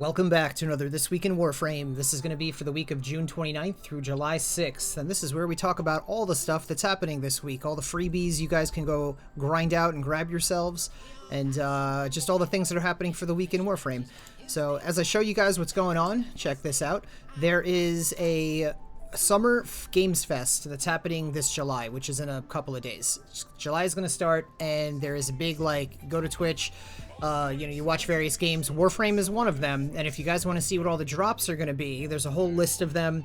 Welcome back to another This Week in Warframe. This is going to be for the week of June 29th through July 6th, and this is where we talk about all the stuff that's happening this week, all the freebies you guys can go grind out and grab yourselves, and just all the things that are happening for the week in Warframe. So as I show you guys what's going on, check this out. There is a Summer Games Fest that's happening this July, which is in a couple of days. July is going to start, and there is a big, go to Twitch, you watch various games. Warframe is one of them, and if you guys want to see what all the drops are going to be, there's a whole list of them.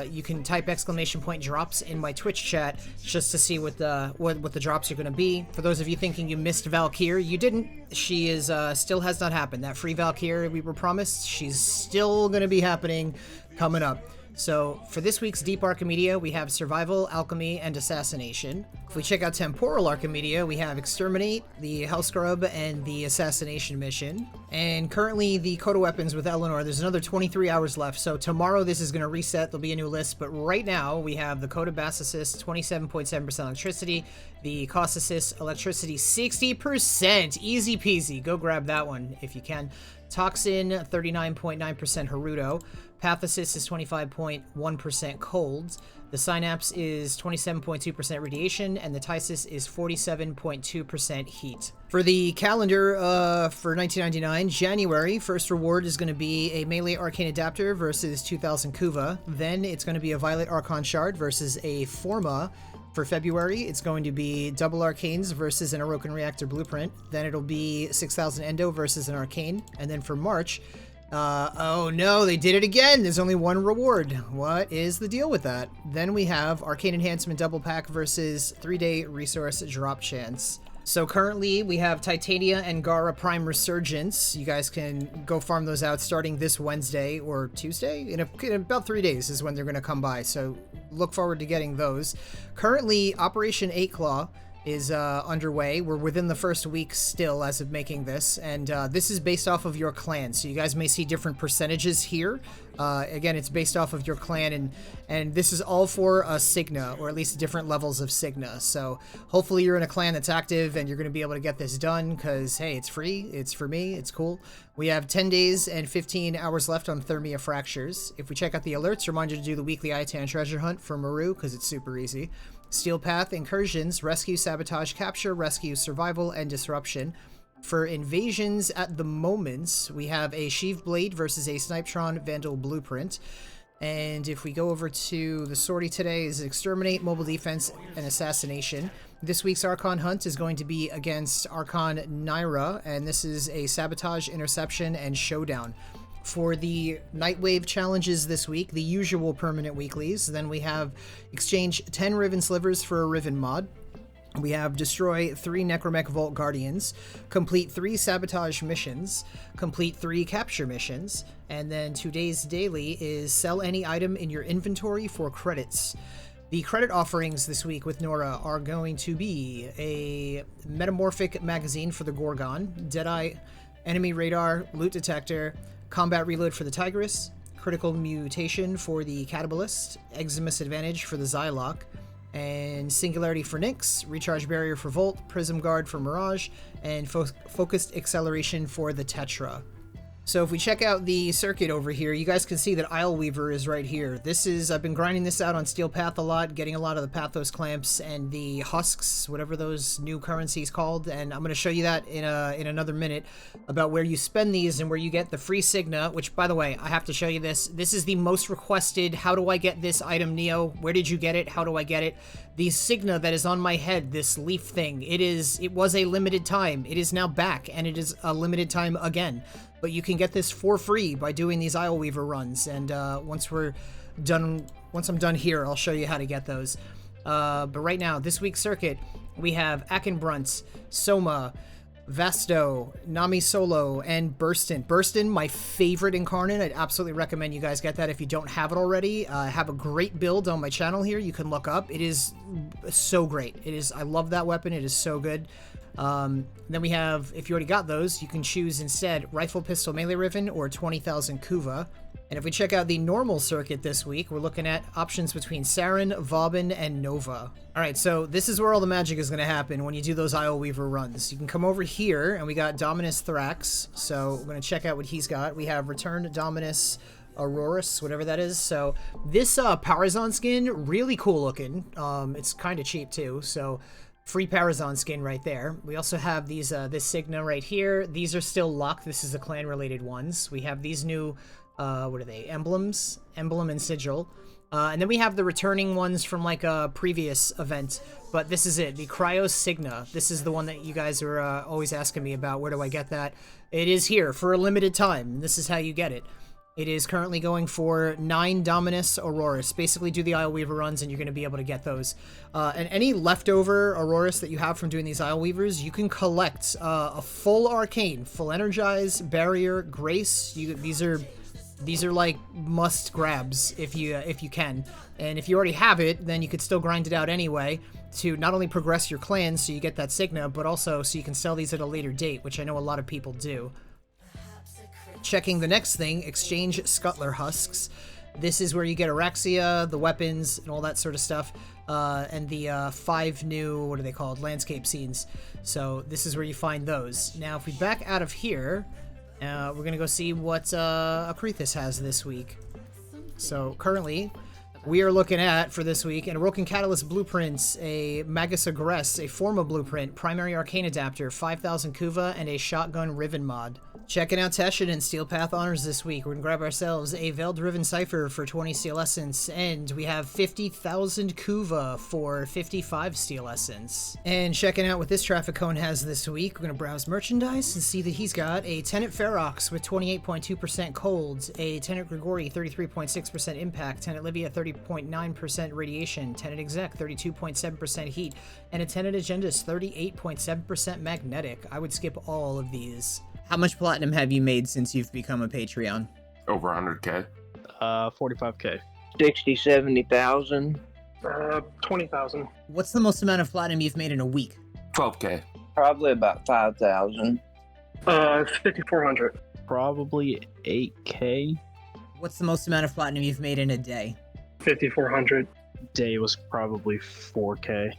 You can type !drops in my Twitch chat just to see what the drops are going to be. For those of you thinking you missed Valkyrie, you didn't. She is still has not happened. That free Valkyrie we were promised, she's still going to be happening coming up. So, for this week's Deep Archimedia, we have Survival, Alchemy, and Assassination. If we check out Temporal Archimedia, we have Exterminate, the Hellscrub, and the Assassination Mission. And currently, the Coda Weapons with Eleanor, there's another 23 hours left, so tomorrow this is going to reset, there'll be a new list, but right now, we have the Coda Bass Assist, 27.7% electricity, the Cost Assist, electricity, 60%! Easy peasy, go grab that one if you can. Toxin, 39.9% Haruto. Path Assist is 25.1% cold. The Synapse is 27.2% radiation, and the Tysis is 47.2% heat. For the calendar for 1999, January, first reward is going to be a Melee Arcane Adapter versus 2000 Kuva. Then it's going to be a Violet Archon Shard versus a Forma. For February, it's going to be double Arcanes versus an Orokin Reactor Blueprint. Then it'll be 6000 Endo versus an Arcane. And then for March, oh no, they did it again! There's only one reward. What is the deal with that? Then we have Arcane Enhancement Double Pack versus 3-day Resource Drop Chance. So currently, we have Titania and Gara Prime Resurgence. You guys can go farm those out starting this Wednesday or Tuesday. In about 3 days is when they're going to come by, so look forward to getting those. Currently, Operation 8 Claw is underway. We're within the first week still as of making this, and this is based off of your clan, so you guys may see different percentages here. Again, it's based off of your clan, and this is all for a Signa, or at least different levels of Signa. So hopefully you're in a clan that's active and you're going to be able to get this done, because hey, it's free, it's for me, it's cool. We have 10 days and 15 hours left on Thermia Fractures. If we check out the alerts, remind you to do the weekly Itan treasure hunt for Maru, because it's super easy. Steel Path, Incursions, Rescue, Sabotage, Capture, Rescue, Survival, and Disruption. For invasions at the moment, we have a Sheath Blade versus a Snipetron Vandal Blueprint. And if we go over to the sortie today, is Exterminate, Mobile Defense, and Assassination. This week's Archon Hunt is going to be against Archon Naira, and this is a Sabotage, Interception, and Showdown. For the Nightwave challenges this week, the usual permanent weeklies, then we have exchange 10 Riven Slivers for a Riven mod. We have destroy 3 Necromech Vault Guardians, complete 3 Sabotage missions, complete 3 Capture missions, and then today's daily is sell any item in your inventory for credits. The credit offerings this week with Nora are going to be a Metamorphic Magazine for the Gorgon, Deadeye, Enemy Radar, Loot Detector, Combat Reload for the Tigress, Critical Mutation for the Catabalist, Eximus Advantage for the Xylock, and Singularity for Nyx, Recharge Barrier for Volt, Prism Guard for Mirage, and Focused Acceleration for the Tetra. So if we check out the circuit over here, you guys can see that Isleweaver is right here. I've been grinding this out on Steel Path a lot, getting a lot of the Pathos Clamps and the Husks, whatever those new currencies called, and I'm going to show you that in another minute about where you spend these and where you get the free Signa, which, by the way, I have to show you this. This is the most requested, how do I get this item, Neo? Where did you get it? How do I get it? The Signa that is on my head, this leaf thing, it was a limited time. It is now back, and it is a limited time again. But you can get this for free by doing these Isleweaver runs, and once I'm done here, I'll show you how to get those. But right now, this week's circuit, we have Akenbrunt, Soma, Vasto, Nami Solo, and Burstin. Burstin, my favorite incarnate. I'd absolutely recommend you guys get that if you don't have it already. I have a great build on my channel here you can look up. It is so great. I love that weapon. It is so good. Then we have, if you already got those, you can choose instead Rifle, Pistol, Melee Riven, or 20,000 Kuva. And if we check out the normal circuit this week, we're looking at options between Saren, Vauban, and Nova. Alright, so this is where all the magic is going to happen when you do those Isleweaver runs. You can come over here, and we got Dominus Thrax, so we're going to check out what he's got. We have Returned Dominus Aurorus, whatever that is. So this Parazon skin, really cool looking. It's kind of cheap too, so free Parazon skin right there. We also have these this Signa right here. These are still locked. This is the clan related ones. We have these new what are they? Emblems, Emblem and Sigil. And then we have the returning ones from like a previous event, but this is it, the Cryo Signa. This is the one that you guys are always asking me about. Where do I get that? It is here for a limited time. This is how you get it. It is currently going for 9 Dominus Aurorus. Basically do the Isleweaver runs and you're going to be able to get those. And any leftover Aurorus that you have from doing these Isleweavers, you can collect a full Arcane, full Energize, Barrier, Grace. These are like must grabs if you can. And if you already have it, then you could still grind it out anyway to not only progress your clan so you get that Signa, but also so you can sell these at a later date, which I know a lot of people do. Checking the next thing, exchange Scuttler Husks. This is where you get Araxia, the weapons, and all that sort of stuff, and the 5 new, what are they called, landscape scenes. So this is where you find those. Now, if we back out of here, we're going to go see what Akrithis has this week. So currently, we are looking at, for this week, an Awoken Catalyst Blueprints, a Magus Agress, a Forma Blueprint, Primary Arcane Adapter, 5,000 Kuva, and a Shotgun Riven mod. Checking out Teshin and Steel Path Honors this week. We're going to grab ourselves a Veiled Riven Cipher for 20 Steel Essence, and we have 50,000 Kuva for 55 Steel Essence. And checking out what this Traffic Cone has this week, we're going to browse merchandise and see that he's got a Tenant Ferox with 28.2% cold, a Tenant Grigori 33.6% impact, Tenant Livia 30.9% radiation, Tenant Exec 32.7% heat, and a Tenant Agendas 38.7% magnetic. I would skip all of these. How much platinum have you made since you've become a Patreon? Over 100K. 45K. 60, 70,000. 20,000. What's the most amount of platinum you've made in a week? 12K. Probably about 5,000. 5,400. Probably 8K. What's the most amount of platinum you've made in a day? 5,400. Day was probably 4K.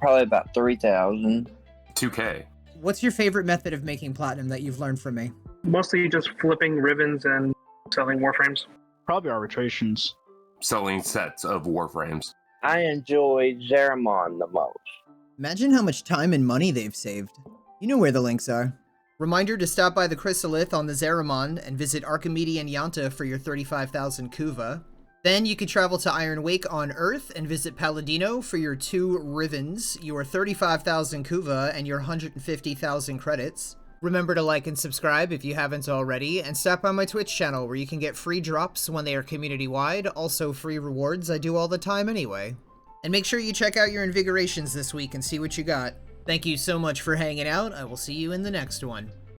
Probably about 3,000. 2K. What's your favorite method of making platinum that you've learned from me? Mostly just flipping ribbons and selling warframes. Probably arbitrations. Selling sets of Warframes. I enjoy Zeramon the most. Imagine how much time and money they've saved. You know where the links are. Reminder to stop by the Chrysalith on the Zeramon and visit Archimede and Yanta for your 35,000 Kuva. Then you could travel to Iron Wake on Earth and visit Palladino for your 2 Rivens, your 35,000 Kuva, and your 150,000 credits. Remember to like and subscribe if you haven't already, and stop by my Twitch channel where you can get free drops when they are community-wide, also free rewards I do all the time anyway. And make sure you check out your Invigorations this week and see what you got. Thank you so much for hanging out. I will see you in the next one.